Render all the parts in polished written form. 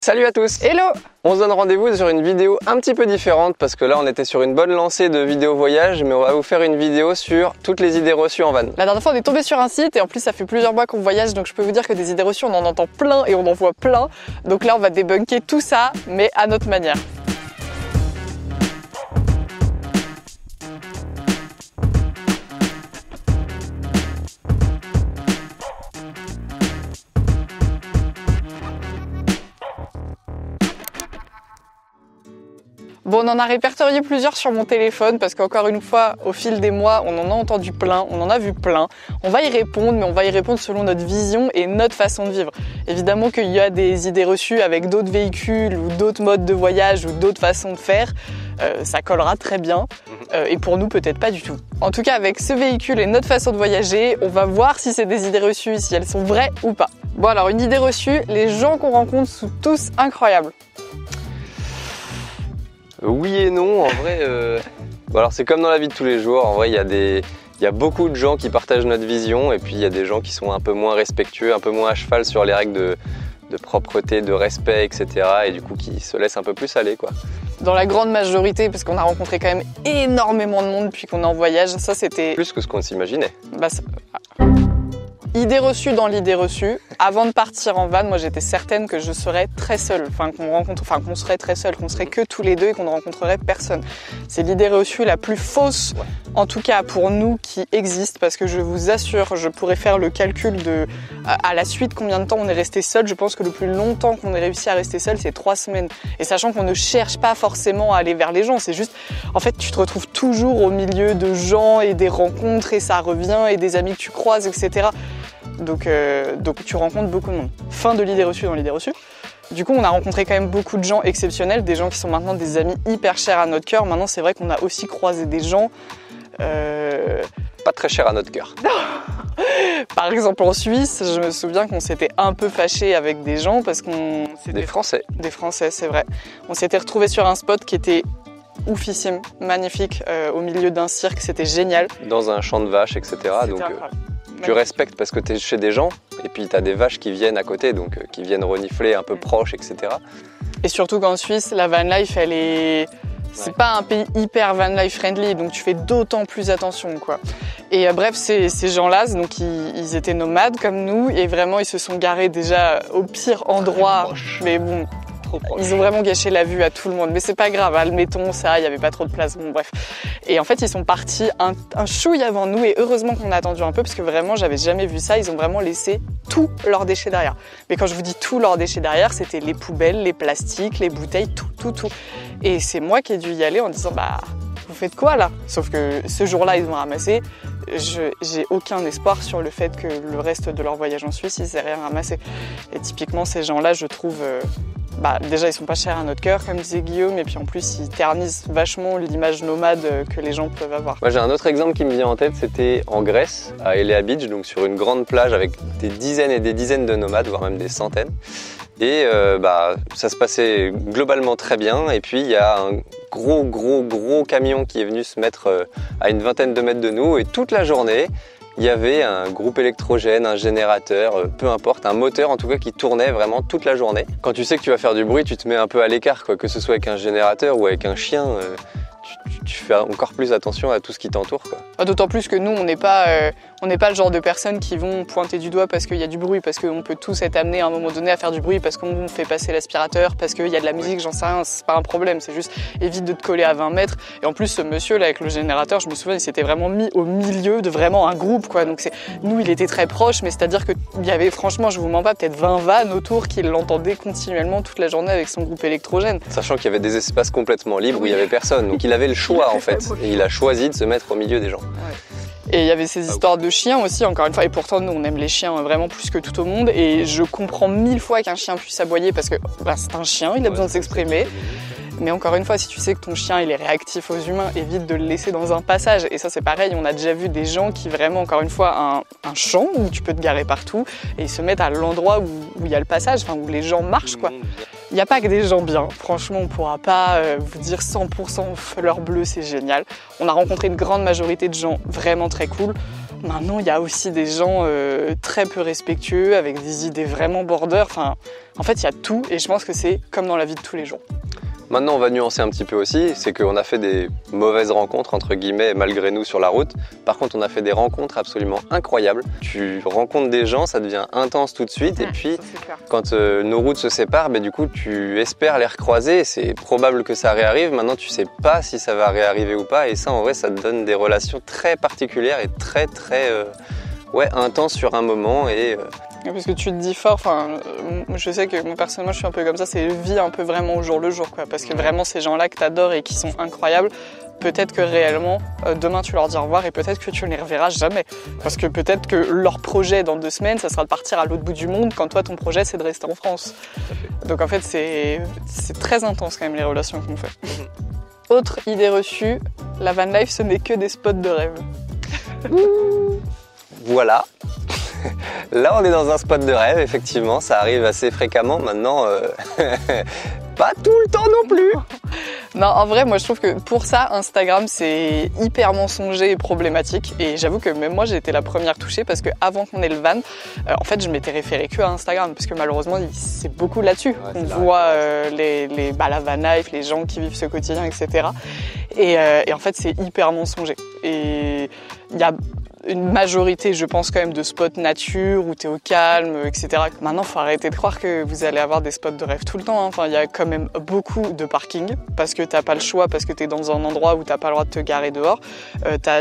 Salut à tous! Hello! On se donne rendez-vous sur une vidéo un petit peu différente parce que là on était sur une bonne lancée de vidéos voyage, mais on va vous faire une vidéo sur toutes les idées reçues en van. La dernière fois on est tombé sur un site et en plus ça fait plusieurs mois qu'on voyage, donc je peux vous dire que des idées reçues on en entend plein et on en voit plein. Donc là on va débunker tout ça, mais à notre manière. Bon, on en a répertorié plusieurs sur mon téléphone parce qu'encore une fois, au fil des mois, on en a entendu plein, on en a vu plein. On va y répondre, mais on va y répondre selon notre vision et notre façon de vivre. Évidemment qu'il y a des idées reçues avec d'autres véhicules ou d'autres modes de voyage ou d'autres façons de faire. Ça collera très bien et pour nous peut-être pas du tout. En tout cas, avec ce véhicule et notre façon de voyager, on va voir si c'est des idées reçues, si elles sont vraies ou pas. Bon alors, une idée reçue, les gens qu'on rencontre sont tous incroyables. Oui et non, en vrai, bon, alors c'est comme dans la vie de tous les jours, en vrai il y a beaucoup de gens qui partagent notre vision et puis il y a des gens qui sont un peu moins respectueux, un peu moins à cheval sur les règles de propreté, de respect, etc. et du coup qui se laissent un peu plus aller, quoi. Dans la grande majorité, parce qu'on a rencontré quand même énormément de monde depuis qu'on est en voyage, ça c'était... Plus que ce qu'on s'imaginait. Idée reçue dans l'idée reçue. Avant de partir en van, moi j'étais certaine que je serais très seule, qu'on serait très seul, qu'on serait que tous les deux et qu'on ne rencontrerait personne. C'est l'idée reçue la plus fausse, en tout cas pour nous, qui existe, parce que je vous assure, je pourrais faire le calcul de à la suite combien de temps on est resté seul. Je pense que le plus longtemps qu'on ait réussi à rester seul, c'est 3 semaines. Et sachant qu'on ne cherche pas forcément à aller vers les gens, c'est juste, en fait, tu te retrouves toujours au milieu de gens et des rencontres et ça revient et des amis que tu croises, etc. Donc tu rencontres beaucoup de monde. Fin de l'idée reçue dans l'idée reçue. Du coup, on a rencontré quand même beaucoup de gens exceptionnels, des gens qui sont maintenant des amis hyper chers à notre cœur. Maintenant, c'est vrai qu'on a aussi croisé des gens... Pas très chers à notre cœur. Par exemple, en Suisse, je me souviens qu'on s'était un peu fâché avec des gens parce qu'on... Des Français. Des Français, c'est vrai. On s'était retrouvés sur un spot qui était oufissime, magnifique, au milieu d'un cirque, c'était génial. Dans un champ de vaches, etc. Donc tu respectes parce que tu es chez des gens et puis tu as des vaches qui viennent à côté, donc qui viennent renifler un peu proche, etc. Et surtout qu'en Suisse, la van life, elle est... C'est pas un pays hyper van life friendly, donc tu fais d'autant plus attention, quoi. Et bref, ces gens-là, donc ils étaient nomades comme nous, et vraiment ils se sont garés déjà au pire endroit, mais bon, ils ont vraiment gâché la vue à tout le monde. Mais c'est pas grave, admettons ça, il n'y avait pas trop de place, bon bref. Et en fait, ils sont partis un chouille avant nous, et heureusement qu'on a attendu un peu, parce que vraiment, j'avais jamais vu ça, ils ont vraiment laissé tous leurs déchets derrière. Mais quand je vous dis tous leurs déchets derrière, c'était les poubelles, les plastiques, les bouteilles, tout. Et c'est moi qui ai dû y aller en disant, bah, vous faites quoi là? Sauf que ce jour-là, ils ont ramassé. J'ai aucun espoir sur le fait que le reste de leur voyage en Suisse, ils aient rien ramassé. Et typiquement, ces gens-là, je trouve... déjà, ils sont pas chers à notre cœur, comme disait Guillaume, et puis en plus, ils ternissent vachement l'image nomade que les gens peuvent avoir. Moi, j'ai un autre exemple qui me vient en tête, c'était en Grèce, à Elea Beach, donc sur une grande plage avec des dizaines et des dizaines de nomades, voire même des centaines. Et ça se passait globalement très bien, et puis il y a un gros camion qui est venu se mettre à une vingtaine de mètres de nous, et toute la journée, il y avait un groupe électrogène, un générateur, peu importe, un moteur en tout cas qui tournait vraiment toute la journée. Quand tu sais que tu vas faire du bruit, tu te mets un peu à l'écart, quoi, que ce soit avec un générateur ou avec un chien, tu fais encore plus attention à tout ce qui t'entoure, quoi. D'autant plus que nous, on n'est pas le genre de personnes qui vont pointer du doigt parce qu'il y a du bruit, parce qu'on peut tous être amenés à un moment donné à faire du bruit, parce qu'on fait passer l'aspirateur, parce qu'il y a de la musique, j'en sais rien, c'est pas un problème, c'est juste évite de te coller à 20 mètres. Et en plus, ce monsieur là avec le générateur, je me souviens, il s'était vraiment mis au milieu de vraiment un groupe, quoi. Donc nous, il était très proche, mais c'est-à-dire qu'il y avait, franchement, je vous mens pas, peut-être 20 vannes autour qui l'entendaient continuellement toute la journée avec son groupe électrogène. Sachant qu'il y avait des espaces complètement libres où il y avait personne, donc il avait le choix en fait, et il a choisi de se mettre au milieu des gens. Et il y avait ces histoires de chiens aussi, encore une fois, et pourtant nous on aime les chiens vraiment plus que tout au monde, et je comprends 1000 fois qu'un chien puisse aboyer parce que c'est un chien, il a besoin de s'exprimer. Mais encore une fois, si tu sais que ton chien il est réactif aux humains, évite de le laisser dans un passage. Et ça c'est pareil, on a déjà vu des gens qui vraiment, encore une fois, un champ où tu peux te garer partout et ils se mettent à l'endroit où il y a le passage, enfin où les gens marchent, quoi. Il n'y a pas que des gens bien, franchement on ne pourra pas vous dire 100% fleur bleue, c'est génial. On a rencontré une grande majorité de gens vraiment très cool. Maintenant, il y a aussi des gens très peu respectueux, avec des idées vraiment border. Enfin, en fait, il y a tout et je pense que c'est comme dans la vie de tous les jours. Maintenant, on va nuancer un petit peu aussi, c'est qu'on a fait des mauvaises rencontres, entre guillemets, malgré nous sur la route. Par contre, on a fait des rencontres absolument incroyables. Tu rencontres des gens, ça devient intense tout de suite. Et puis, quand nos routes se séparent, du coup, tu espères les recroiser. C'est probable que ça réarrive. Maintenant, tu sais pas si ça va réarriver ou pas. Et ça, en vrai, ça te donne des relations très particulières et très, très intenses sur un moment. Parce que tu te dis fort, je sais que moi personnellement je suis un peu comme ça, c'est vie un peu vraiment au jour le jour, quoi. Parce que vraiment ces gens-là que tu adores et qui sont incroyables, peut-être que réellement demain tu leur dis au revoir et peut-être que tu ne les reverras jamais. Parce que peut-être que leur projet dans 2 semaines, ça sera de partir à l'autre bout du monde quand toi ton projet c'est de rester en France. Donc en fait c'est très intense quand même les relations qu'on fait. Autre idée reçue, la van life ce n'est que des spots de rêve. Voilà. Là, on est dans un spot de rêve, effectivement, ça arrive assez fréquemment. Maintenant, pas tout le temps non plus. Non, en vrai, moi je trouve que pour ça, Instagram c'est hyper mensonger et problématique. Et j'avoue que même moi j'ai été la première touchée parce que avant qu'on ait le van, en fait je m'étais référée que à Instagram parce que malheureusement c'est beaucoup là-dessus. On voit la van life, les gens qui vivent ce quotidien, etc. Et en fait c'est hyper mensonger. Et il y a une majorité, je pense, quand même de spots nature où t'es au calme, etc. Maintenant, faut arrêter de croire que vous allez avoir des spots de rêve tout le temps. Enfin, il y a quand même beaucoup de parkings parce que t'as pas le choix, parce que t'es dans un endroit où t'as pas le droit de te garer dehors.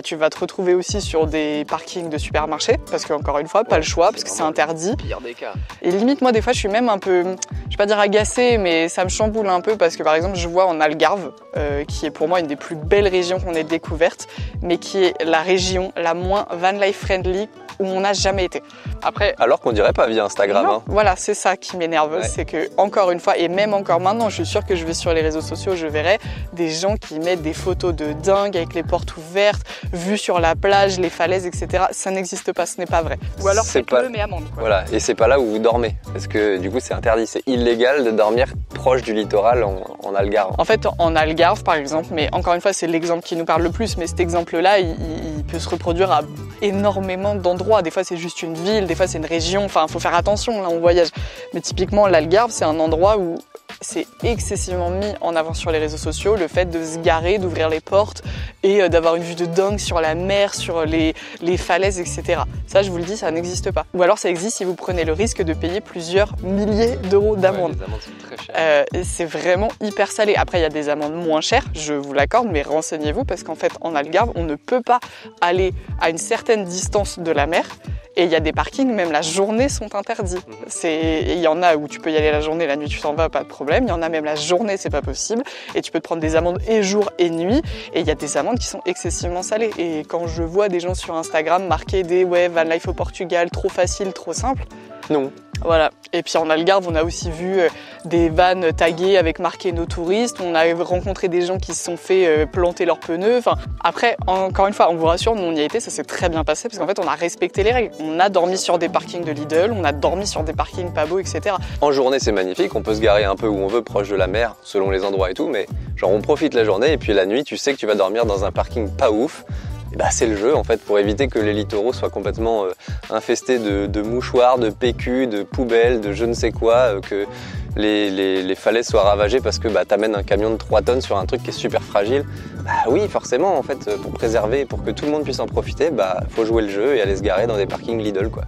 Tu vas te retrouver aussi sur des parkings de supermarchés parce que, encore une fois, pas le choix parce que c'est interdit. Pire des cas. Et limite, moi, des fois, je suis même un peu, je vais pas dire agacée, mais ça me chamboule un peu parce que, par exemple, je vois en Algarve, qui est pour moi une des plus belles régions qu'on ait découvertes, mais qui est la région la moins van life friendly où on n'a jamais été. Après, alors qu'on dirait pas via Instagram. Non, voilà, c'est ça qui m'énerve, c'est que encore une fois, et même encore maintenant, je suis sûre que je vais sur les réseaux sociaux, je verrai des gens qui mettent des photos de dingue avec les portes ouvertes, vues sur la plage, les falaises, etc. Ça n'existe pas, ce n'est pas vrai. Ou alors faites-le, mais amende. Voilà, et c'est pas là où vous dormez, parce que du coup c'est interdit, c'est illégal de dormir proche du littoral en Algarve. En fait, en Algarve par exemple, mais encore une fois c'est l'exemple qui nous parle le plus, mais cet exemple-là, il peut se reproduire à énormément d'endroits. Des fois c'est juste une ville, des fois c'est une région, enfin faut faire attention, là on voyage. Mais typiquement l'Algarve c'est un endroit où c'est excessivement mis en avant sur les réseaux sociaux, le fait de se garer, d'ouvrir les portes et d'avoir une vue de dingue sur la mer, sur les falaises, etc. Ça je vous le dis, ça n'existe pas. Ou alors ça existe si vous prenez le risque de payer plusieurs milliers d'euros d'amende. Les amendes sont très chères. C'est vraiment hyper salé. Après il y a des amendes moins chères, je vous l'accorde, mais renseignez-vous parce qu'en fait en Algarve on ne peut pas aller à une certaine distance de la mer. Et il y a des parkings, même la journée, sont interdits. Il y en a où tu peux y aller la journée, la nuit tu t'en vas, pas de problème. Il y en a même la journée, c'est pas possible. Et tu peux te prendre des amendes et jour et nuit. Et il y a des amendes qui sont excessivement salées. Et quand je vois des gens sur Instagram marquer des van life au Portugal, trop facile, trop simple. Non. Voilà. Et puis en Algarve, on a aussi vu des vannes taguées avec marqué no touristes. On a rencontré des gens qui se sont fait planter leurs pneus. Enfin, après, encore une fois, on vous rassure, nous on y a été, ça s'est très bien passé parce qu'en fait, on a respecté les règles. On a dormi sur des parkings de Lidl, on a dormi sur des parkings pas beaux, etc. En journée, c'est magnifique. On peut se garer un peu où on veut, proche de la mer, selon les endroits et tout. Mais genre, on profite la journée et puis la nuit, tu sais que tu vas dormir dans un parking pas ouf. Et bah, c'est le jeu en fait pour éviter que les littoraux soient complètement infestés de mouchoirs, de PQ, de poubelles, de je ne sais quoi, que les falaises soient ravagées parce que t'amènes un camion de 3 tonnes sur un truc qui est super fragile. Bah oui, forcément en fait, pour préserver, pour que tout le monde puisse en profiter, faut jouer le jeu et aller se garer dans des parkings Lidl quoi.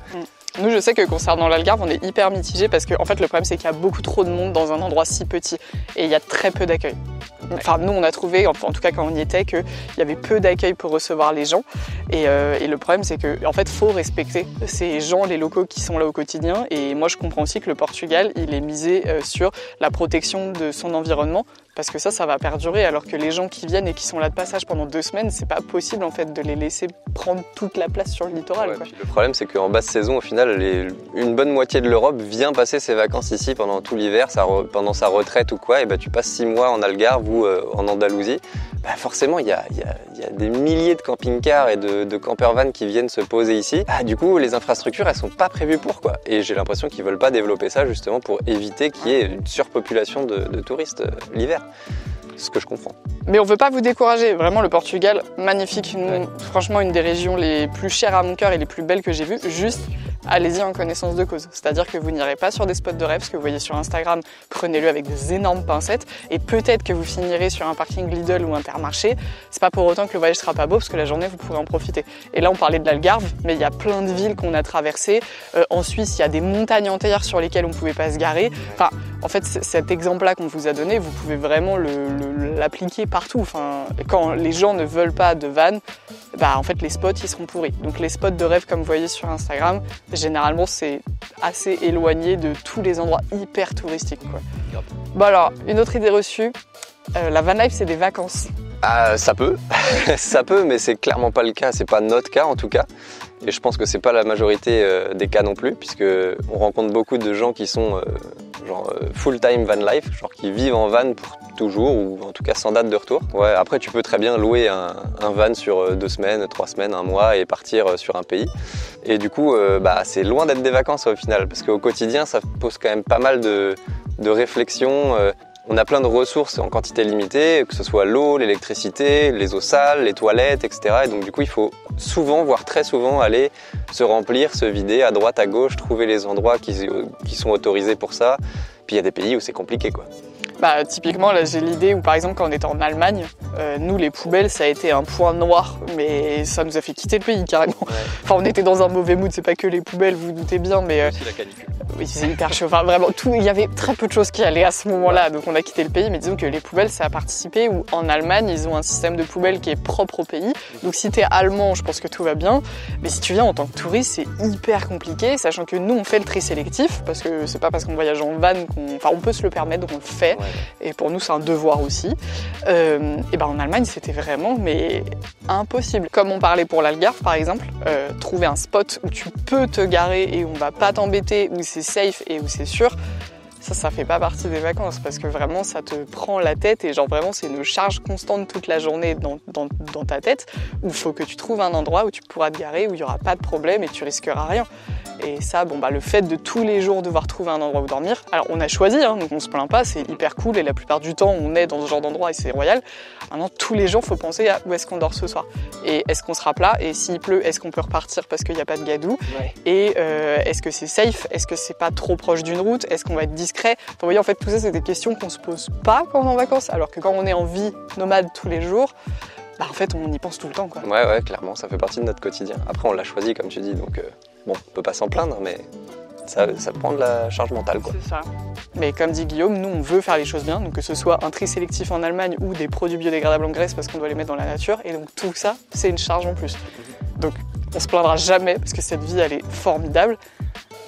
Nous, je sais que concernant l'Algarve, on est hyper mitigés parce que en fait, le problème, c'est qu'il y a beaucoup trop de monde dans un endroit si petit et il y a très peu d'accueil. Enfin, nous, on a trouvé, en tout cas quand on y était, qu'il y avait peu d'accueil pour recevoir les gens. Et le problème, c'est que, en fait, faut respecter ces gens, les locaux qui sont là au quotidien. Et moi, je comprends aussi que le Portugal, il est misé sur la protection de son environnement. Parce que ça va perdurer, alors que les gens qui viennent et qui sont là de passage pendant 2 semaines, c'est pas possible en fait de les laisser prendre toute la place sur le littoral. Ouais, le problème c'est qu'en basse saison, au final, une bonne moitié de l'Europe vient passer ses vacances ici pendant tout l'hiver, pendant sa retraite ou quoi, et tu passes 6 mois en Algarve ou en Andalousie. Forcément, il y a des milliers de camping-cars et de camper-vans qui viennent se poser ici. Du coup, les infrastructures, elles sont pas prévues pour quoi. Et j'ai l'impression qu'ils veulent pas développer ça justement pour éviter qu'il y ait une surpopulation de touristes l'hiver. ce que je comprends. Mais on veut pas vous décourager. Vraiment, le Portugal, magnifique. Franchement, une des régions les plus chères à mon cœur et les plus belles que j'ai vues. Juste, allez-y en connaissance de cause. C'est-à-dire que vous n'irez pas sur des spots de rêve, ce que vous voyez sur Instagram, prenez-le avec des énormes pincettes. Et peut-être que vous finirez sur un parking Lidl ou Intermarché. C'est pas pour autant que le voyage sera pas beau, parce que la journée, vous pourrez en profiter. Et là, on parlait de l'Algarve, mais il y a plein de villes qu'on a traversées. En Suisse, il y a des montagnes entières sur lesquelles on ne pouvait pas se garer. Enfin, en fait, cet exemple-là qu'on vous a donné, vous pouvez vraiment l'appliquer partout. Enfin, quand les gens ne veulent pas de van, en fait, les spots, ils seront pourris. Donc les spots de rêve, comme vous voyez sur Instagram, généralement, c'est assez éloigné de tous les endroits hyper touristiques, quoi. Bon alors, une autre idée reçue, la van life, c'est des vacances. Ça peut, ça peut, mais c'est clairement pas le cas, c'est pas notre cas en tout cas. Et je pense que c'est pas la majorité des cas non plus, puisque on rencontre beaucoup de gens qui sont full-time van life, genre qui vivent en van pour toujours, ou en tout cas sans date de retour. Ouais, après tu peux très bien louer un van sur 2 semaines, 3 semaines, 1 mois et partir sur un pays. Et du coup, c'est loin d'être des vacances au final, parce qu'au quotidien, ça pose quand même pas mal de réflexions. On a plein de ressources en quantité limitée, que ce soit l'eau, l'électricité, les eaux sales, les toilettes, etc. Et donc du coup, il faut souvent, voire très souvent, aller se remplir, se vider à droite, à gauche, trouver les endroits qui sont autorisés pour ça. Puis il y a des pays où c'est compliqué, quoi. Typiquement, là, j'ai l'idée où, par exemple, quand on était en Allemagne, nous, les poubelles, ça a été un point noir, mais ça nous a fait quitter le pays, carrément. Ouais. Enfin, on était dans un mauvais mood, c'est pas que les poubelles, vous vous doutez bien, mais... aussi la canicule. Oui, c'est hyper chaud. Enfin, vraiment, il y avait très peu de choses qui allaient à ce moment-là, donc on a quitté le pays, mais disons que les poubelles, ça a participé, où en Allemagne, ils ont un système de poubelles qui est propre au pays. Donc si t'es allemand, je pense que tout va bien, mais si tu viens en tant que touriste, c'est hyper compliqué, sachant que nous, on fait le tri sélectif, parce que c'est pas parce qu'on voyage en van on peut se le permettre, donc on le fait. Ouais. Et pour nous, c'est un devoir aussi. En Allemagne, c'était vraiment impossible. Comme on parlait pour l'Algarve, par exemple, trouver un spot où tu peux te garer et où on va pas t'embêter, où c'est safe et où c'est sûr, ça fait pas partie des vacances, parce que vraiment, ça te prend la tête et genre vraiment, c'est une charge constante toute la journée dans ta tête, où il faut que tu trouves un endroit où tu pourras te garer, où il y aura pas de problème et tu risqueras rien. Et ça, le fait de tous les jours devoir trouver un endroit où dormir, alors on a choisi, donc on se plaint pas, c'est hyper cool et la plupart du temps on est dans ce genre d'endroit et c'est royal. Maintenant, tous les jours, il faut penser à où est-ce qu'on dort ce soir. Et est-ce qu'on sera plat? Et s'il pleut, est-ce qu'on peut repartir parce qu'il n'y a pas de gadou? Ouais. Et est-ce que c'est safe? Est-ce que c'est pas trop proche d'une route? Est-ce qu'on va être discret? Enfin, vous voyez, en fait, tout ça, c'est des questions qu'on se pose pas quand on est en vacances, alors que quand on est en vie nomade tous les jours, en fait, on y pense tout le temps, quoi. Ouais, clairement, ça fait partie de notre quotidien. Après, on l'a choisi, comme tu dis, donc on peut pas s'en plaindre, mais ça prend de la charge mentale, quoi. C'est ça. Mais comme dit Guillaume, nous, on veut faire les choses bien, donc que ce soit un tri sélectif en Allemagne ou des produits biodégradables en Grèce parce qu'on doit les mettre dans la nature, et donc tout ça, c'est une charge en plus. Donc, on se plaindra jamais parce que cette vie, elle est formidable.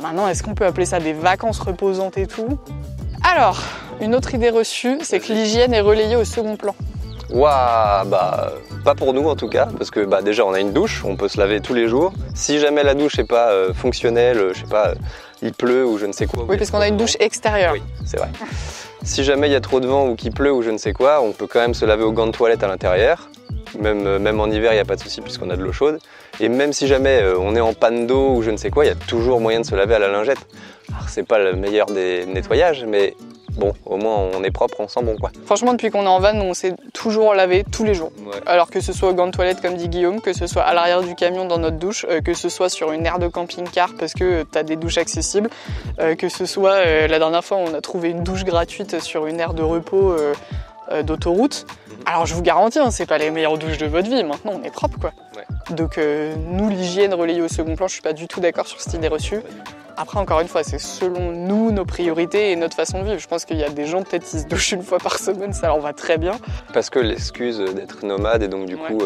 Maintenant, est-ce qu'on peut appeler ça des vacances reposantes et tout? Alors, une autre idée reçue, c'est que l'hygiène est relayée au second plan. Waouh, pas pour nous en tout cas, parce que déjà on a une douche, on peut se laver tous les jours. Si jamais la douche n'est pas fonctionnelle, je sais pas, il pleut ou je ne sais quoi. Oui, parce qu'on a une douche extérieure. Oui, c'est vrai. Si jamais il y a trop de vent ou qu'il pleut ou je ne sais quoi, on peut quand même se laver au gants de toilette à l'intérieur. Même en hiver, il n'y a pas de souci puisqu'on a de l'eau chaude. Et même si jamais on est en panne d'eau ou je ne sais quoi, il y a toujours moyen de se laver à la lingette. Alors, c'est pas le meilleur des nettoyages, mais bon, au moins on est propre, on sent bon, quoi. Franchement, depuis qu'on est en van, on s'est toujours lavé tous les jours. Ouais. Alors que ce soit au gants de toilette, comme dit Guillaume, que ce soit à l'arrière du camion dans notre douche, que ce soit sur une aire de camping-car parce que t'as des douches accessibles, que ce soit, la dernière fois, on a trouvé une douche gratuite sur une aire de repos d'autoroute. Alors je vous garantis, c'est pas les meilleures douches de votre vie, maintenant on est propre, quoi. Ouais. Donc nous, l'hygiène relayée au second plan, je suis pas du tout d'accord sur cette idée reçue. Après, encore une fois, c'est selon nous, nos priorités et notre façon de vivre. Je pense qu'il y a des gens, peut-être, qui se douchent une fois par semaine, ça leur va très bien. Parce que l'excuse d'être nomade, et donc du coup,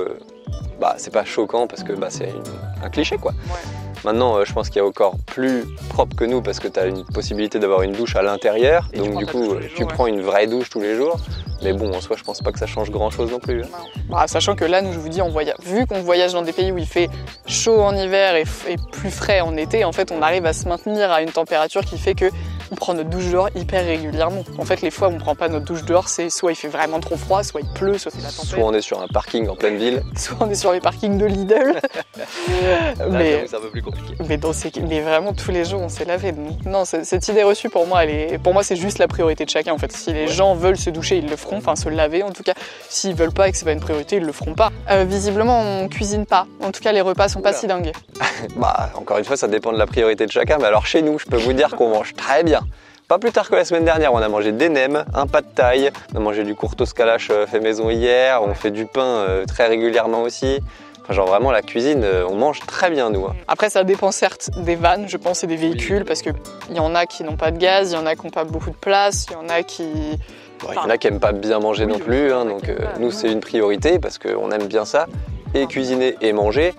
c'est pas choquant parce que c'est un cliché, quoi. Ouais. Maintenant, je pense qu'il y a encore plus propre que nous parce que tu as une possibilité d'avoir une douche à l'intérieur. Et donc du coup, tu prends une vraie douche tous les jours. Mais bon, en soi, je pense pas que ça change grand-chose non plus. Sachant que là, nous, je vous dis, vu qu'on voyage dans des pays où il fait chaud en hiver et plus frais en été, en fait, on arrive à se maintenir à une température qui fait que on prend notre douche dehors hyper régulièrement. En fait, les fois où on prend pas notre douche dehors, c'est soit il fait vraiment trop froid, soit il pleut, soit c'est la tempête. Soit on est sur un parking en pleine ville. Soit on est sur les parkings de Lidl. Mais c'est un peu plus compliqué. Mais vraiment, tous les jours, on s'est lavé. Donc, non, cette idée reçue, pour moi, c'est juste la priorité de chacun. En fait, si les gens veulent se doucher, ils le feront. Enfin, se laver, en tout cas. S'ils veulent pas et que c'est pas une priorité, ils le feront pas. Visiblement, on cuisine pas. En tout cas, les repas sont pas si dingues. Bah, encore une fois, ça dépend de la priorité de chacun. Mais alors, chez nous, je peux vous dire qu'on mange très bien. Pas plus tard que la semaine dernière, on a mangé des nems, un pad thaï, on a mangé du courtos kalash fait maison hier, on fait du pain très régulièrement aussi. Enfin, genre vraiment la cuisine, on mange très bien nous. Après ça dépend certes des vannes, je pense, et des véhicules, parce qu'il y en a qui n'ont pas de gaz, il y en a qui n'ont pas beaucoup de place, il y en a qui... Il y en a qui n'aiment pas bien manger non plus, hein, donc nous c'est une priorité parce qu'on aime bien ça, et cuisiner et manger.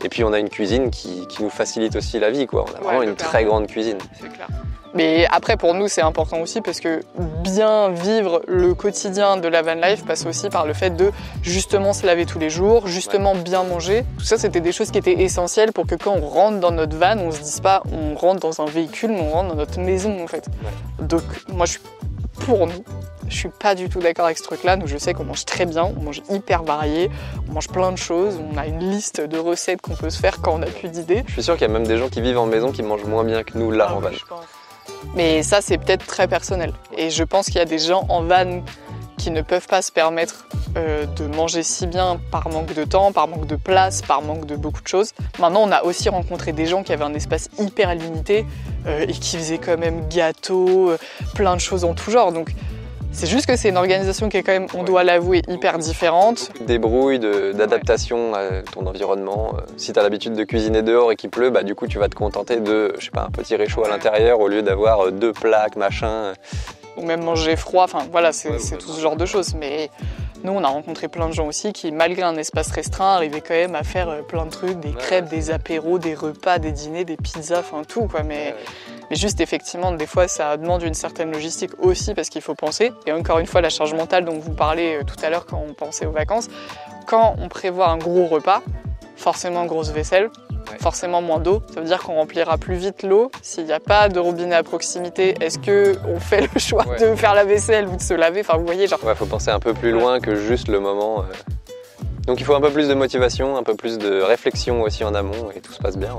Et puis on a une cuisine qui nous facilite aussi la vie, quoi. On a vraiment une très grande cuisine. C'est clair. Mais après, pour nous, c'est important aussi parce que bien vivre le quotidien de la van life passe aussi par le fait de justement se laver tous les jours, justement bien manger. Tout ça, c'était des choses qui étaient essentielles pour que quand on rentre dans notre van, on se dise pas on rentre dans un véhicule, mais on rentre dans notre maison en fait. Donc moi, je suis pour nous. Je suis pas du tout d'accord avec ce truc-là. Nous, je sais qu'on mange très bien, on mange hyper varié, on mange plein de choses, on a une liste de recettes qu'on peut se faire quand on n'a plus d'idées. Je suis sûr qu'il y a même des gens qui vivent en maison qui mangent moins bien que nous là en van. Mais ça, c'est peut-être très personnel. Et je pense qu'il y a des gens en van qui ne peuvent pas se permettre de manger si bien par manque de temps, par manque de place, par manque de beaucoup de choses. Maintenant, on a aussi rencontré des gens qui avaient un espace hyper limité et qui faisaient quand même gâteaux, plein de choses en tout genre. Donc, c'est juste que c'est une organisation qui est quand même, on doit l'avouer, hyper différente. Débrouille, d'adaptation à ton environnement. Si tu as l'habitude de cuisiner dehors et qu'il pleut, bah du coup tu vas te contenter de, je sais pas, un petit réchaud à l'intérieur au lieu d'avoir 2 plaques, machin. Ou même manger froid, enfin voilà, c'est tout ce genre de choses. Mais nous, on a rencontré plein de gens aussi qui, malgré un espace restreint, arrivaient quand même à faire plein de trucs, des crêpes, des apéros, des repas, des dîners, des pizzas, enfin tout quoi. Mais juste effectivement, des fois, ça demande une certaine logistique aussi parce qu'il faut penser. Et encore une fois, la charge mentale dont vous parlez tout à l'heure quand on pensait aux vacances, quand on prévoit un gros repas, forcément grosse vaisselle, forcément moins d'eau. Ça veut dire qu'on remplira plus vite l'eau. S'il n'y a pas de robinet à proximité, est-ce qu'on fait le choix de faire la vaisselle ou de se laver? Enfin, vous voyez, genre... Ouais, faut penser un peu plus loin que juste le moment. Donc il faut un peu plus de motivation, un peu plus de réflexion aussi en amont et tout se passe bien.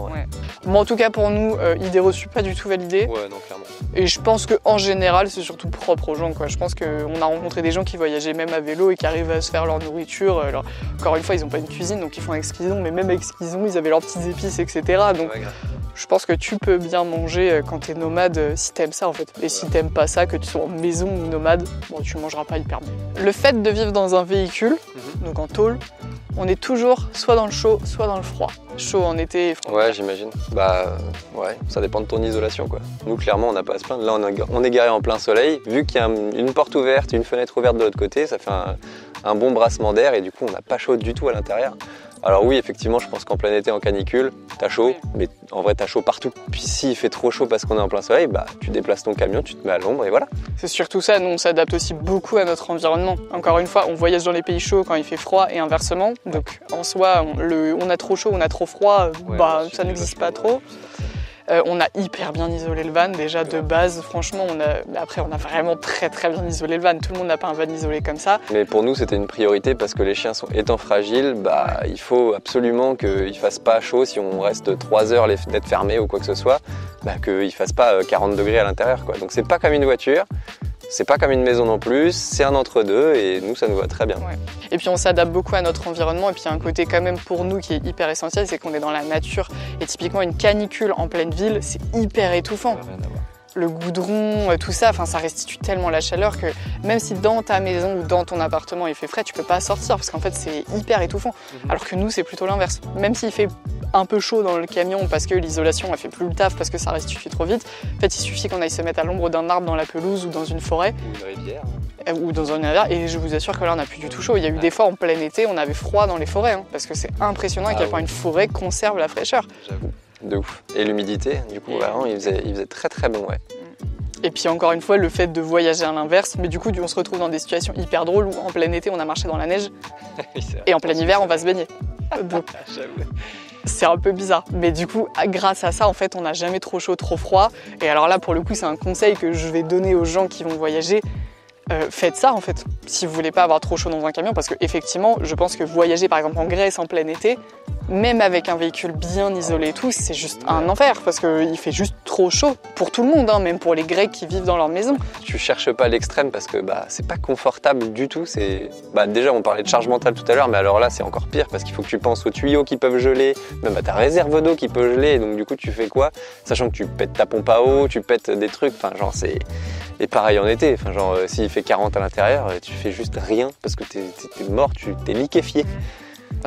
Bon, en tout cas, pour nous, idée reçue, pas du tout validée. Ouais, non, clairement. Et je pense qu'en général, c'est surtout propre aux gens, quoi. Je pense qu'on a rencontré des gens qui voyageaient même à vélo et qui arrivent à se faire leur nourriture. Alors, encore une fois, ils n'ont pas une cuisine, donc ils font avec ce qu'ils ont, mais même avec ce qu'ils ont, ils avaient leurs petites épices, etc. Donc, je pense que tu peux bien manger quand tu es nomade, si t'aimes ça, en fait. Et si t'aimes pas ça, que tu sois en maison ou nomade, bon, tu mangeras pas hyper bien. Le fait de vivre dans un véhicule, donc en tôle, on est toujours soit dans le chaud, soit dans le froid. Chaud en été et froid. Ouais, j'imagine. Bah ouais, ça dépend de ton isolation quoi. Nous clairement on n'a pas à se plaindre. Là on est garé en plein soleil. Vu qu'il y a une porte ouverte, une fenêtre ouverte de l'autre côté, ça fait un bon brassement d'air et du coup on n'a pas chaud du tout à l'intérieur. Alors oui, effectivement, je pense qu'en plein été, en canicule, t'as chaud, mais en vrai, t'as chaud partout. Puis s'il fait trop chaud parce qu'on est en plein soleil, bah tu déplaces ton camion, tu te mets à l'ombre et voilà. C'est surtout ça, nous on s'adapte aussi beaucoup à notre environnement. Encore une fois, on voyage dans les pays chauds quand il fait froid et inversement. Donc en soi, on a trop chaud, on a trop froid, ça n'existe pas trop. On a hyper bien isolé le van déjà de base, franchement après on a vraiment très bien isolé le van, tout le monde n'a pas un van isolé comme ça. Mais pour nous c'était une priorité parce que les chiens étant fragiles, bah, il faut absolument qu'ils ne fassent pas chaud si on reste 3 heures les fenêtres fermées ou quoi que ce soit, bah, qu'ils ne fassent pas 40 degrés à l'intérieur quoi. Donc c'est pas comme une voiture. C'est pas comme une maison non plus, c'est un entre-deux et nous ça nous va très bien. Et puis on s'adapte beaucoup à notre environnement et puis il y a un côté quand même pour nous qui est hyper essentiel, c'est qu'on est dans la nature et typiquement une canicule en pleine ville, c'est hyper étouffant. Le goudron, tout ça, ça restitue tellement la chaleur que même si dans ta maison ou dans ton appartement il fait frais, tu peux pas sortir parce qu'en fait c'est hyper étouffant. Alors que nous c'est plutôt l'inverse. Même s'il fait un peu chaud dans le camion parce que l'isolation elle fait plus le taf parce que ça restitue trop vite, en fait il suffit qu'on aille se mettre à l'ombre d'un arbre dans la pelouse ou dans une forêt. Ou une rivière. Ou dans une rivière et je vous assure que là on n'a plus du tout chaud. Il y a eu des fois en plein été on avait froid dans les forêts parce que c'est impressionnant à quel point une forêt conserve la fraîcheur. J'avoue, de ouf. Et l'humidité, du coup vraiment il faisait très bon Et puis encore une fois, le fait de voyager à l'inverse, mais du coup, on se retrouve dans des situations hyper drôles où en plein été, on a marché dans la neige et en plein hiver, on va se baigner. Donc... c'est un peu bizarre. Mais du coup, grâce à ça, en fait, on n'a jamais trop chaud, trop froid. Et alors là, pour le coup, c'est un conseil que je vais donner aux gens qui vont voyager. Faites ça en fait, si vous voulez pas avoir trop chaud dans un camion, parce que effectivement, je pense que voyager par exemple en Grèce en plein été, même avec un véhicule bien isolé et tout, c'est juste un enfer, parce qu'il fait juste trop chaud pour tout le monde, hein, même pour les Grecs qui vivent dans leur maison. Tu cherches pas l'extrême parce que c'est pas confortable du tout. Déjà on parlait de charge mentale tout à l'heure, mais alors là c'est encore pire parce qu'il faut que tu penses aux tuyaux qui peuvent geler, même à ta réserve d'eau qui peut geler, et donc du coup tu fais quoi? Sachant que tu pètes ta pompe à eau, tu pètes des trucs, enfin genre c'est... Et pareil en été, enfin genre s'il fait 40 à l'intérieur, tu fais juste rien parce que t'es mort, t'es liquéfié.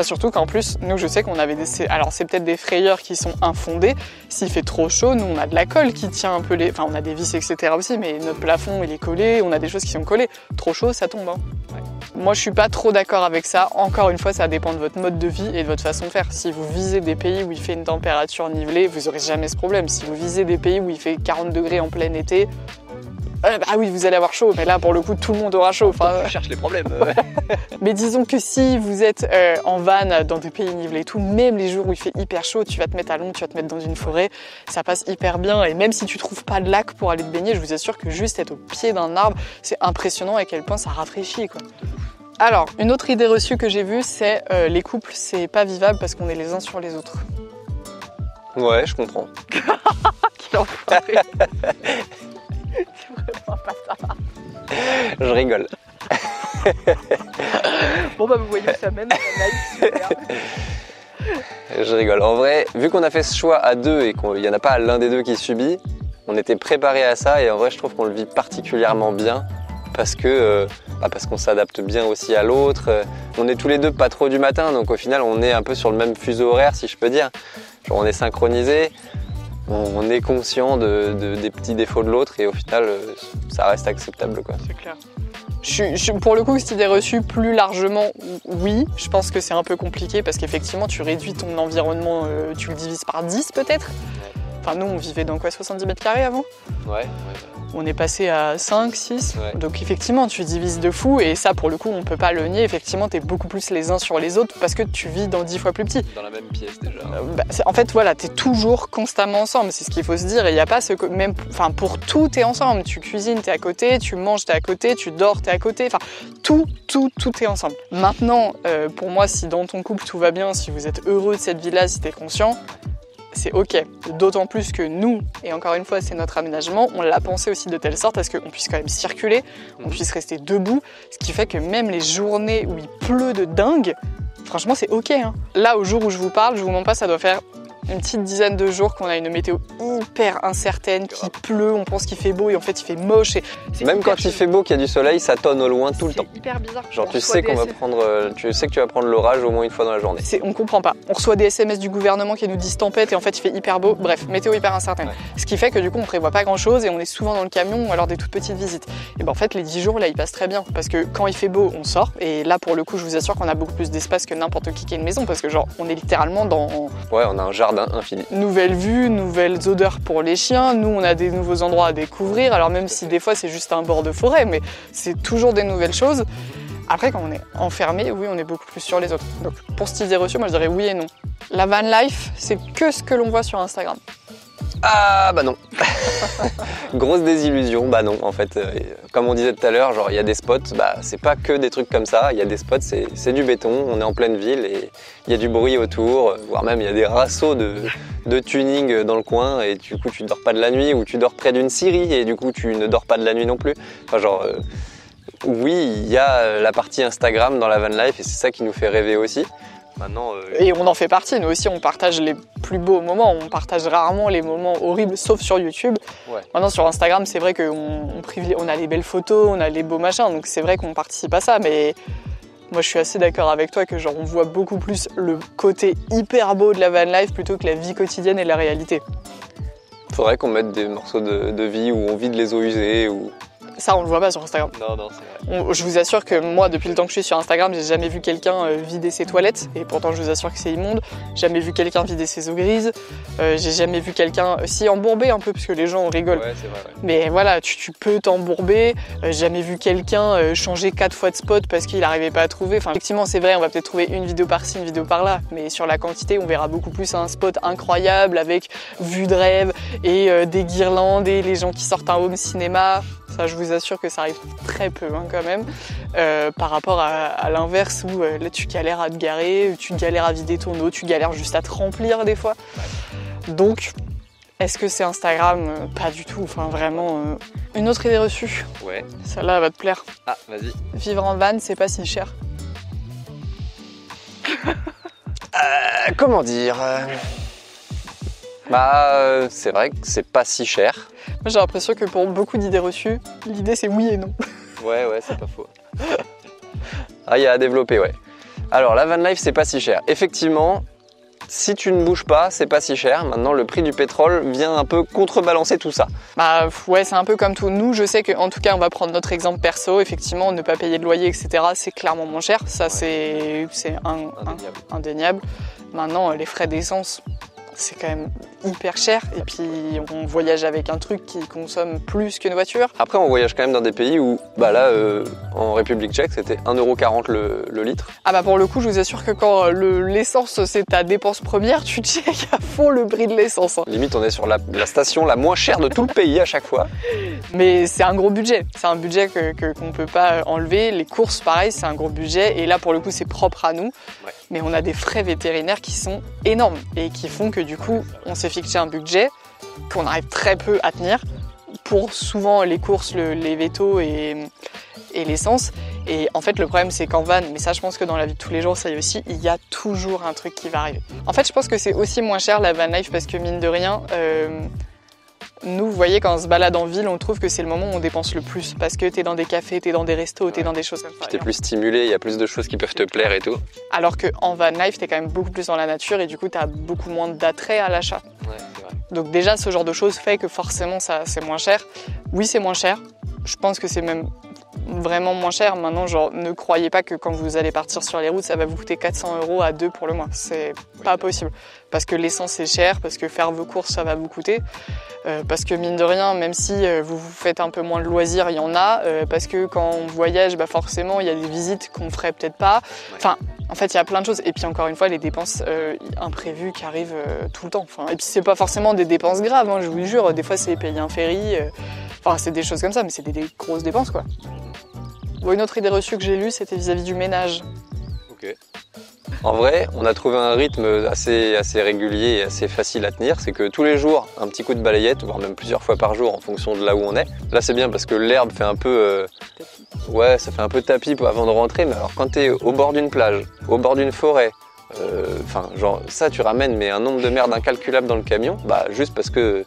Surtout qu'en plus, nous je sais qu'on avait des... Alors c'est peut-être des frayeurs qui sont infondées. S'il fait trop chaud, nous on a de la colle qui tient un peu les... Enfin on a des vis etc aussi, mais notre plafond il est collé, on a des choses qui sont collées. Trop chaud, ça tombe. Hein. Ouais. Moi je suis pas trop d'accord avec ça. Encore une fois, ça dépend de votre mode de vie et de votre façon de faire. Si vous visez des pays où il fait une température nivelée, vous aurez jamais ce problème. Si vous visez des pays où il fait 40 degrés en plein été, ah oui, vous allez avoir chaud, mais là pour le coup tout le monde aura chaud. Enfin, tu cherches les problèmes. Mais disons que si vous êtes en van dans des pays nivelés et tout, même les jours où il fait hyper chaud, tu vas te mettre à l'ombre, tu vas te mettre dans une forêt, ça passe hyper bien. Et même si tu trouves pas de lac pour aller te baigner, je vous assure que juste être au pied d'un arbre, c'est impressionnant à quel point ça rafraîchit, quoi. Alors, une autre idée reçue que j'ai vue, c'est les couples, c'est pas vivable parce qu'on est les uns sur les autres. Ouais, je comprends. Quel enfoiré. C'est vraiment pas ça. Je rigole. Bon bah vous voyez ça mène, super. Je rigole. En vrai, vu qu'on a fait ce choix à deux et qu'il n'y en a pas l'un des deux qui subit, on était préparé à ça et en vrai je trouve qu'on le vit particulièrement bien parce qu'on s'adapte bien aussi à l'autre. On est tous les deux pas trop du matin, donc au final on est un peu sur le même fuseau horaire si je peux dire. Genre on est synchronisés. On est conscient des petits défauts de l'autre et au final, ça reste acceptable, quoi. C'est clair. Pour le coup, cette idée reçue, plus largement, oui. Je pense que c'est un peu compliqué parce qu'effectivement, tu réduis ton environnement, tu le divises par 10 peut-être. Enfin, nous, on vivait dans quoi, 70 mètres carrés avant ? Ouais. On est passé à 5, 6. Ouais. Donc effectivement, tu divises de fou. Et ça, pour le coup, on peut pas le nier. Effectivement, t'es beaucoup plus les uns sur les autres parce que tu vis dans 10 fois plus petit. Dans la même pièce déjà. En fait, voilà, t'es toujours constamment ensemble. C'est ce qu'il faut se dire. Il n'y a pas même, enfin, pour tout, t'es ensemble. Tu cuisines, t'es à côté. Tu manges, t'es à côté. Tu dors, t'es à côté. Enfin, tout est ensemble. Maintenant, pour moi, si dans ton couple tout va bien, si vous êtes heureux de cette vie-là, si t'es conscient, c'est ok. D'autant plus que nous, et encore une fois, c'est notre aménagement, on l'a pensé aussi de telle sorte à ce qu'on puisse quand même circuler, on puisse rester debout, ce qui fait que même les journées où il pleut de dingue, franchement, c'est ok. Hein. Là, au jour où je vous parle, je vous mens pas, ça doit faire une petite dizaine de jours qu'on a une météo hyper incertaine, qui pleut, on pense qu'il fait beau et en fait il fait moche. Même quand il fait beau, qu'il y a du soleil, ça tonne au loin tout le temps. C'est hyper bizarre. Genre tu sais que tu vas prendre l'orage au moins une fois dans la journée. On comprend pas. On reçoit des SMS du gouvernement qui nous disent tempête et en fait il fait hyper beau. Bref, météo hyper incertaine. Ouais. Ce qui fait que du coup on prévoit pas grand chose et on est souvent dans le camion ou alors des toutes petites visites. Et ben en fait les 10 jours là ils passent très bien parce que quand il fait beau on sort et là pour le coup je vous assure qu'on a beaucoup plus d'espace que n'importe qui a une maison parce que genre on est littéralement dans... Ouais, on a un jardin infini. Nouvelles vues, nouvelles odeurs pour les chiens. Nous, on a des nouveaux endroits à découvrir. Alors même si des fois c'est juste un bord de forêt, mais c'est toujours des nouvelles choses. Après, quand on est enfermé, oui, on est beaucoup plus sur les autres. Donc pour cette idée reçue, moi je dirais oui et non. La van life, c'est que ce que l'on voit sur Instagram. Ah bah non. Grosse désillusion, bah non en fait. Comme on disait tout à l'heure, genre il y a des spots, c'est pas que des trucs comme ça, il y a des spots, c'est du béton, on est en pleine ville et il y a du bruit autour, voire même il y a des rassos de tuning dans le coin et du coup tu dors pas de la nuit ou tu dors près d'une scierie et du coup tu ne dors pas de la nuit non plus. Enfin genre oui, il y a la partie Instagram dans la van life et c'est ça qui nous fait rêver aussi. Maintenant, Et on en fait partie, nous aussi on partage les plus beaux moments, on partage rarement les moments horribles sauf sur YouTube. Ouais. Maintenant sur Instagram c'est vrai qu'on a les belles photos, on a les beaux machins, donc c'est vrai qu'on participe à ça, mais moi je suis assez d'accord avec toi que genre on voit beaucoup plus le côté hyper beau de la van life plutôt que la vie quotidienne et la réalité. Faudrait qu'on mette des morceaux de vie où on vide les eaux usées ou Ça, on le voit pas sur Instagram. Non, c'est vrai. Je vous assure que moi, depuis le temps que je suis sur Instagram, j'ai jamais vu quelqu'un vider ses toilettes. Et pourtant, je vous assure que c'est immonde. Jamais vu quelqu'un vider ses eaux grises. J'ai jamais vu quelqu'un s'y embourber un peu, parce que les gens rigolent. Ouais, c'est vrai. Ouais. Mais voilà, tu peux t'embourber. Jamais vu quelqu'un changer 4 fois de spot parce qu'il n'arrivait pas à trouver. Enfin, effectivement, c'est vrai, on va peut-être trouver une vidéo par-ci, une vidéo par-là. Mais sur la quantité, on verra beaucoup plus un spot incroyable avec vue de rêve et des guirlandes et les gens qui sortent un home cinéma. Ça, je vous assure que ça arrive très peu quand même, par rapport à l'inverse où là tu galères à te garer, tu galères à vider ton eau, tu galères juste à te remplir des fois. Donc, est-ce que c'est Instagram? Pas du tout, enfin vraiment. Une autre idée reçue. Ouais. Celle-là va te plaire. Ah, vas-y. Vivre en van, c'est pas si cher. Comment dire c'est vrai que c'est pas si cher. Moi, j'ai l'impression que pour beaucoup d'idées reçues, l'idée c'est oui et non. Ouais, c'est pas faux. Ah, il y a à développer, ouais. Alors, la van life, c'est pas si cher. Effectivement, si tu ne bouges pas, c'est pas si cher. Maintenant, le prix du pétrole vient un peu contrebalancer tout ça. Bah ouais, c'est un peu comme tout. Nous, je sais qu'en tout cas, on va prendre notre exemple perso. Effectivement, ne pas payer de loyer, etc., c'est clairement moins cher. Ça, ouais. c'est indéniable. Maintenant, les frais d'essence, c'est quand même hyper cher. Et puis, on voyage avec un truc qui consomme plus qu'une voiture. Après, on voyage quand même dans des pays où, là, en République tchèque, c'était 1,40 € le litre. Ah bah pour le coup, je vous assure que quand l'essence, c'est ta dépense première, tu checkes à fond le prix de l'essence. Limite, on est sur la station la moins chère de tout le pays à chaque fois. Mais c'est un gros budget. C'est un budget qu'on ne peut pas enlever. Les courses, pareil, c'est un gros budget. Et là, pour le coup, c'est propre à nous. Ouais. Mais on a des frais vétérinaires qui sont énormes et qui font que du coup, on s'est fixé un budget qu'on arrive très peu à tenir pour souvent les courses, les vétos et l'essence. Et en fait, le problème, c'est qu'en van, mais ça, je pense que dans la vie de tous les jours, ça y est aussi, il y a toujours un truc qui va arriver. En fait, je pense que c'est aussi moins cher la van life parce que mine de rien, nous, vous voyez, quand on se balade en ville, on trouve que c'est le moment où on dépense le plus parce que t'es dans des cafés, t'es dans des restos, t'es dans des choses comme ça. Puis t'es plus stimulé, il y a plus de choses qui peuvent te plaire et tout. Alors qu'en van life, t'es quand même beaucoup plus dans la nature et du coup, t'as beaucoup moins d'attrait à l'achat. Ouais, c'est vrai. Donc déjà, ce genre de choses fait que forcément, ça, c'est moins cher. Oui, c'est moins cher. Je pense que c'est même vraiment moins cher. Maintenant, genre, ne croyez pas que quand vous allez partir sur les routes, ça va vous coûter 400 € à 2 pour le mois. C'est pas possible. Parce que l'essence est chère, parce que faire vos courses, ça va vous coûter. Parce que mine de rien, même si vous faites un peu moins de loisirs, il y en a. Parce que quand on voyage, forcément, il y a des visites qu'on ferait peut-être pas. Enfin, en fait, il y a plein de choses. Et puis encore une fois, les dépenses imprévues qui arrivent tout le temps. Enfin, et puis c'est pas forcément des dépenses graves, je vous le jure. Des fois, c'est payer un ferry. Enfin, c'est des choses comme ça, mais c'est des grosses dépenses, quoi. Bon, une autre idée reçue que j'ai lue, c'était vis-à-vis du ménage. Ok. En vrai, on a trouvé un rythme assez régulier et assez facile à tenir. C'est que tous les jours, un petit coup de balayette, voire même plusieurs fois par jour en fonction de là où on est. Là, c'est bien parce que l'herbe fait un peu... ouais, ça fait un peu tapis avant de rentrer. Mais alors, quand t'es au bord d'une plage, au bord d'une forêt, genre ça, tu ramènes mais un nombre de merde incalculable dans le camion, juste parce que...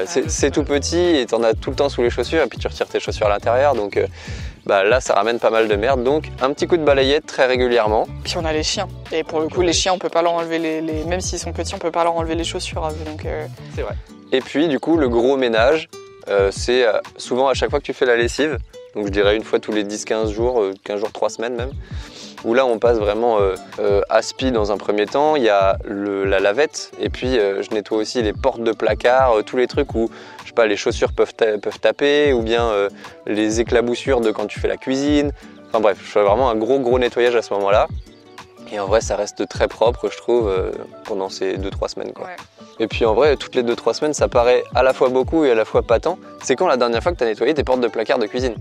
c'est tout petit et t'en as tout le temps sous les chaussures et puis tu retires tes chaussures à l'intérieur donc là ça ramène pas mal de merde donc un petit coup de balayette très régulièrement. Puis on a les chiens et pour le coup les chiens on peut pas leur enlever les même s'ils sont petits on peut pas leur enlever les chaussures donc c'est vrai. Et puis du coup le gros ménage c'est souvent à chaque fois que tu fais la lessive donc je dirais une fois tous les 10-15 jours, 15 jours, 3 semaines même. Où là on passe vraiment aspi dans un premier temps, il y a la lavette et puis je nettoie aussi les portes de placard, tous les trucs où je sais pas, les chaussures peuvent taper ou bien les éclaboussures de quand tu fais la cuisine. Enfin bref, je fais vraiment un gros nettoyage à ce moment-là. Et en vrai ça reste très propre je trouve pendant ces 2-3 semaines quoi. Ouais. Et puis en vrai toutes les 2-3 semaines ça paraît à la fois beaucoup et à la fois pas tant. C'est quand la dernière fois que tu as nettoyé tes portes de placard de cuisine?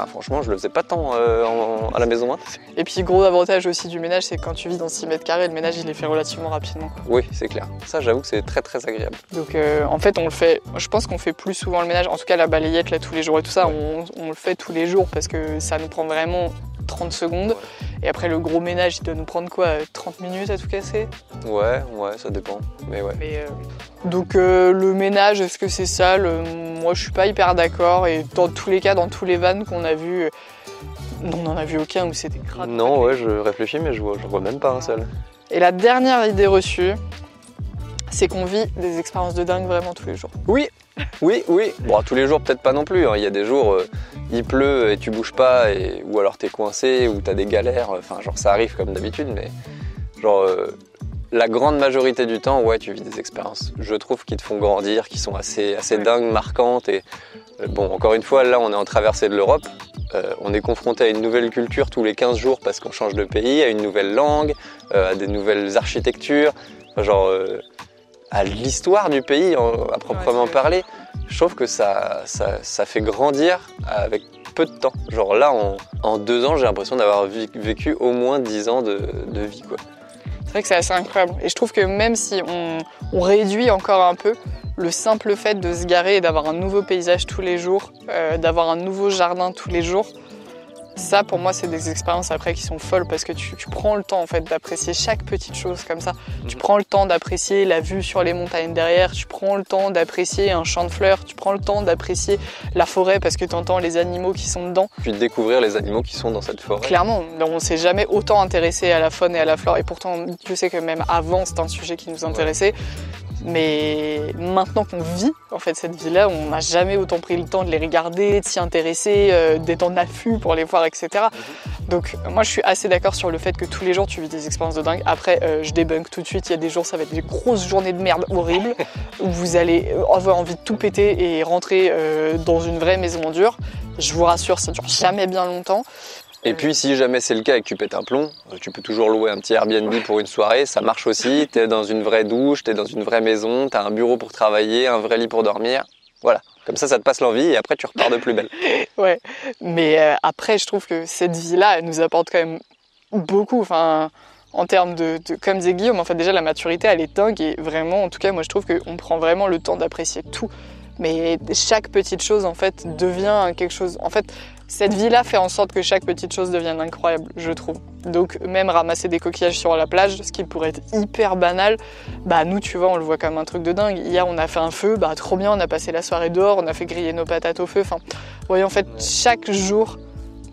Franchement, je le faisais pas tant à la maison. Et puis, gros avantage aussi du ménage, c'est que quand tu vis dans 6 mètres carrés, le ménage il est fait relativement rapidement. Oui, c'est clair. Ça, j'avoue que c'est très agréable. Donc, en fait, on le fait. Je pense qu'on fait plus souvent le ménage. En tout cas, la balayette là tous les jours et tout ça, ouais. on le fait tous les jours parce que ça nous prend vraiment 30 secondes. Ouais. Et après, le gros ménage, il doit nous prendre quoi, 30 minutes à tout casser? Ouais, ça dépend. Mais ouais. Donc, le ménage, est-ce que c'est sale? Moi, je suis pas hyper d'accord. Et dans tous les cas, dans tous les vannes qu'on a vus, on n'en a vu aucun où c'était crade. Non, ouais, je réfléchis, mais je vois même pas un seul. Et la dernière idée reçue, c'est qu'on vit des expériences de dingue vraiment tous les jours. Oui, oui, oui. Bon, tous les jours, peut-être pas non plus. Hein. Il y a des jours, il pleut et tu bouges pas, ou alors t'es coincé, ou t'as des galères. Enfin, genre, ça arrive comme d'habitude, mais genre, la grande majorité du temps, ouais, tu vis des expériences, je trouve, qui te font grandir, qui sont assez dingues, marquantes. Et bon, encore une fois, là, on est en traversée de l'Europe. On est confronté à une nouvelle culture tous les 15 jours parce qu'on change de pays, à une nouvelle langue, à des nouvelles architectures. Genre, à l'histoire du pays à proprement parler, je trouve que ça fait grandir avec peu de temps. Genre là, en 2 ans, j'ai l'impression d'avoir vécu au moins 10 ans de vie, quoi. C'est vrai que c'est assez incroyable. Et je trouve que même si on réduit encore un peu, le simple fait de se garer et d'avoir un nouveau paysage tous les jours, d'avoir un nouveau jardin tous les jours, ça pour moi c'est des expériences après qui sont folles parce que tu prends le temps en fait d'apprécier chaque petite chose comme ça. Tu prends le temps d'apprécier la vue sur les montagnes derrière, tu prends le temps d'apprécier un champ de fleurs, tu prends le temps d'apprécier la forêt parce que tu entends les animaux qui sont dedans. Puis de découvrir les animaux qui sont dans cette forêt. Clairement, on s'est jamais autant intéressé à la faune et à la flore et pourtant je sais que même avant c'était un sujet qui nous intéressait. Mais maintenant qu'on vit en fait cette vie-là, on n'a jamais autant pris le temps de les regarder, de s'y intéresser, d'être en affût pour les voir, etc. Donc moi je suis assez d'accord sur le fait que tous les jours tu vis des expériences de dingue. Après je débunk tout de suite, il y a des jours ça va être des grosses journées de merde horribles où vous allez avoir envie de tout péter et rentrer dans une vraie maison en dur. Je vous rassure, ça dure jamais bien longtemps. Et puis si jamais c'est le cas et que tu pètes un plomb, tu peux toujours louer un petit Airbnb pour une soirée, ça marche aussi. T'es dans une vraie douche, t'es dans une vraie maison, t'as un bureau pour travailler, un vrai lit pour dormir. Voilà, comme ça te passe l'envie et après tu repars de plus belle. Ouais, mais après je trouve que cette vie-là, elle nous apporte quand même beaucoup. Enfin, en termes de comme disait Guillaume, en fait déjà la maturité elle est dingue et vraiment, en tout cas moi je trouve qu'on prend vraiment le temps d'apprécier tout. Mais chaque petite chose en fait devient quelque chose. En fait, cette vie-là fait en sorte que chaque petite chose devienne incroyable, je trouve. Donc même ramasser des coquillages sur la plage, ce qui pourrait être hyper banal, bah nous tu vois on le voit comme un truc de dingue. Hier on a fait un feu, bah trop bien, on a passé la soirée dehors, on a fait griller nos patates au feu. Enfin, vous voyez en fait chaque jour,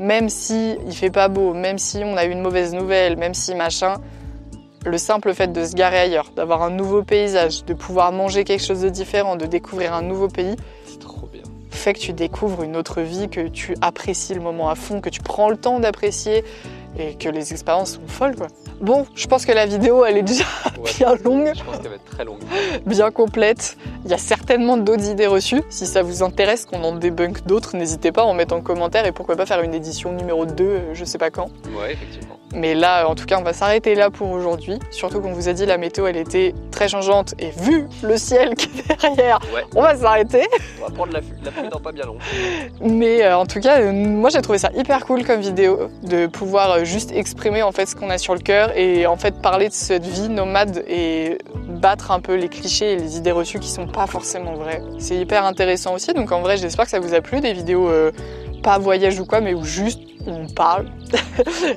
même si il fait pas beau, même si on a eu une mauvaise nouvelle, même si machin, le simple fait de se garer ailleurs, d'avoir un nouveau paysage, de pouvoir manger quelque chose de différent, de découvrir un nouveau pays, c'est trop bien. Fait que tu découvres une autre vie, que tu apprécies le moment à fond, que tu prends le temps d'apprécier et que les expériences sont folles, quoi. Bon, je pense que la vidéo, elle est déjà bien longue. Je pense qu'elle va être très longue. Bien complète. Il y a certainement d'autres idées reçues. Si ça vous intéresse qu'on en débunk d'autres, n'hésitez pas à en mettre en commentaire et pourquoi pas faire une édition numéro 2, je sais pas quand. Ouais, effectivement. Mais là, en tout cas, on va s'arrêter là pour aujourd'hui. Surtout qu'on vous a dit la météo, elle était très changeante. Et vu le ciel qui est derrière, on va s'arrêter. On va prendre la pluie dans pas bien long. Mais en tout cas, moi j'ai trouvé ça hyper cool comme vidéo, de pouvoir juste exprimer en fait ce qu'on a sur le cœur et en fait parler de cette vie nomade et battre un peu les clichés et les idées reçues qui sont pas forcément vraies. C'est hyper intéressant aussi. Donc en vrai, j'espère que ça vous a plu, des vidéos pas voyage ou quoi, mais où juste on parle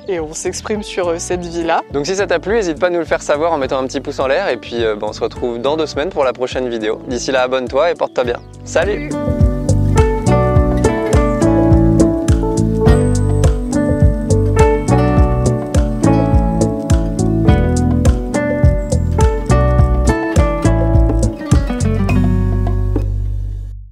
et on s'exprime sur cette vie-là. Donc si ça t'a plu, n'hésite pas à nous le faire savoir en mettant un petit pouce en l'air et puis on se retrouve dans 2 semaines pour la prochaine vidéo. D'ici là, abonne-toi et porte-toi bien. Salut!